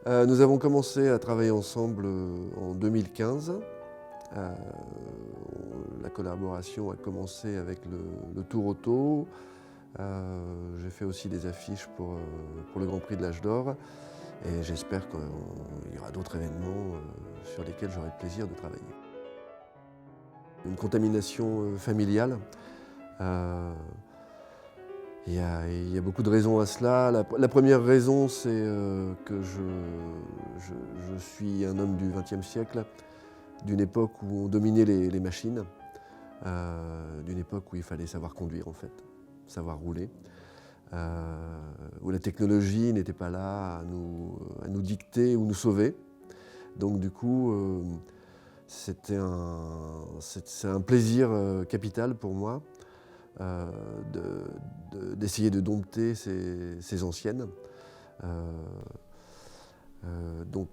Nous avons commencé à travailler ensemble en 2015. Euh, la collaboration a commencé avec le Tour Auto. J'ai fait aussi des affiches pour le Grand Prix de l'Âge d'Or. Et j'espère qu'il y aura d'autres événements sur lesquels j'aurai le plaisir de travailler. Une contamination familiale. Il y a beaucoup de raisons à cela. La première raison, c'est que je suis un homme du XXe siècle, d'une époque où on dominait les machines, d'une époque où il fallait savoir conduire en fait, savoir rouler, où la technologie n'était pas là à nous dicter ou nous sauver. Donc du coup, c'est un plaisir capital pour moi. D'essayer de dompter ces anciennes. Bon,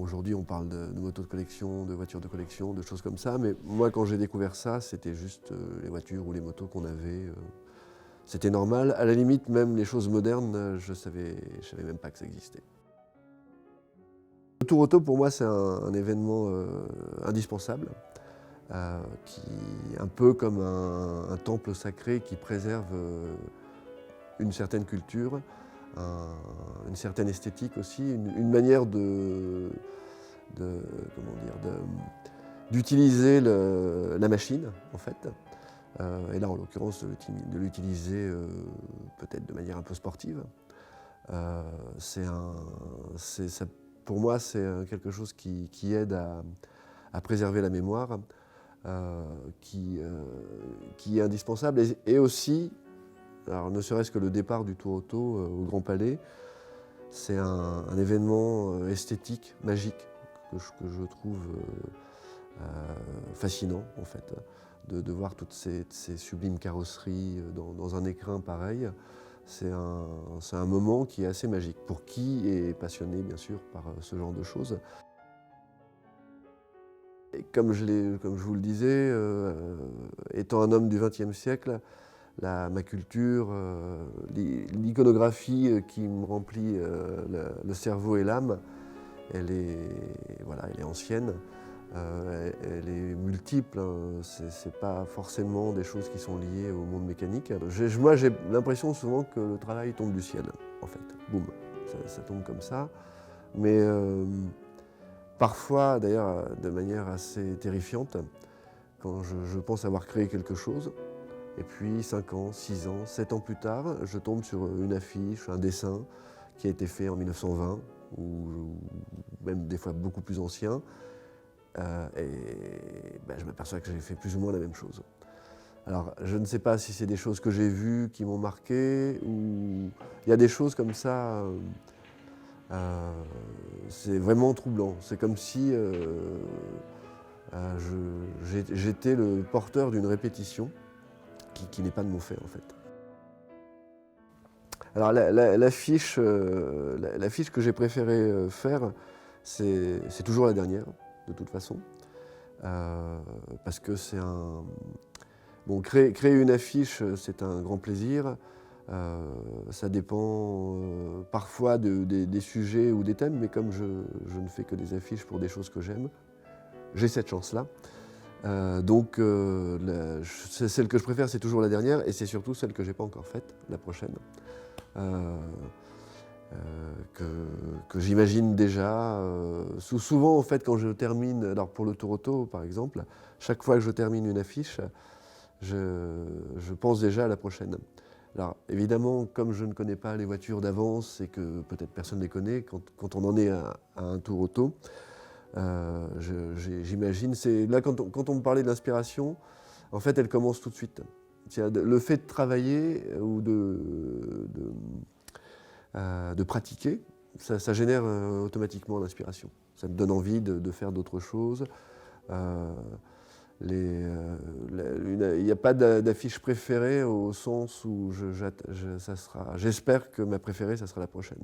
aujourd'hui on parle de motos de collection, de voitures de collection, de choses comme ça, mais moi quand j'ai découvert ça, c'était juste les voitures ou les motos qu'on avait. C'était normal. À la limite, même les choses modernes, je savais même pas que ça existait. Le Tour Auto, pour moi, c'est un événement indispensable. Qui est un peu comme un temple sacré qui préserve une certaine culture, une certaine esthétique aussi, une manière d'utiliser la machine en fait. Et là en l'occurrence de l'utiliser peut-être de manière un peu sportive. Pour moi c'est quelque chose qui aide à préserver la mémoire. Qui est indispensable et aussi, alors ne serait-ce que le départ du Tour Auto au Grand Palais, c'est un événement esthétique, magique, que je trouve fascinant en fait, de voir toutes ces sublimes carrosseries dans un écrin pareil. C'est un moment qui est assez magique pour qui est passionné bien sûr par ce genre de choses. Et comme je vous le disais, étant un homme du XXe siècle, ma culture, l'iconographie qui me remplit le cerveau et l'âme, elle est ancienne, elle est multiple, hein. C'est pas forcément des choses qui sont liées au monde mécanique. Moi j'ai l'impression souvent que le travail tombe du ciel, en fait. Boum, ça tombe comme ça. Mais parfois, d'ailleurs, de manière assez terrifiante, quand je pense avoir créé quelque chose, et puis 5 ans, 6 ans, 7 ans plus tard, je tombe sur une affiche, un dessin qui a été fait en 1920, ou même des fois beaucoup plus ancien, je m'aperçois que j'ai fait plus ou moins la même chose. Alors, je ne sais pas si c'est des choses que j'ai vues qui m'ont marqué, ou il y a des choses comme ça. C'est vraiment troublant. C'est comme si j'étais le porteur d'une répétition qui n'est pas de mon fait en fait. Alors l'affiche que j'ai préféré faire, c'est toujours la dernière, de toute façon. Parce que c'est un... Bon, créer une affiche, c'est un grand plaisir. Ça dépend parfois des sujets ou des thèmes, mais comme je ne fais que des affiches pour des choses que j'aime, j'ai cette chance-là. Celle que je préfère, c'est toujours la dernière, et c'est surtout celle que je n'ai pas encore faite, la prochaine, que j'imagine déjà. Souvent, en fait, quand je termine, alors pour le Tour Auto, par exemple, chaque fois que je termine une affiche, je pense déjà à la prochaine. Alors évidemment, comme je ne connais pas les voitures d'avance et que peut-être personne ne les connaît, quand on en est à un Tour Auto, j'imagine, là quand on me parlait de l'inspiration, en fait elle commence tout de suite. Le fait de travailler ou de pratiquer, ça génère automatiquement l'inspiration. Ça me donne envie de faire d'autres choses. Il n'y a pas d'affiche préférée au sens où j'espère que ma préférée, ça sera la prochaine.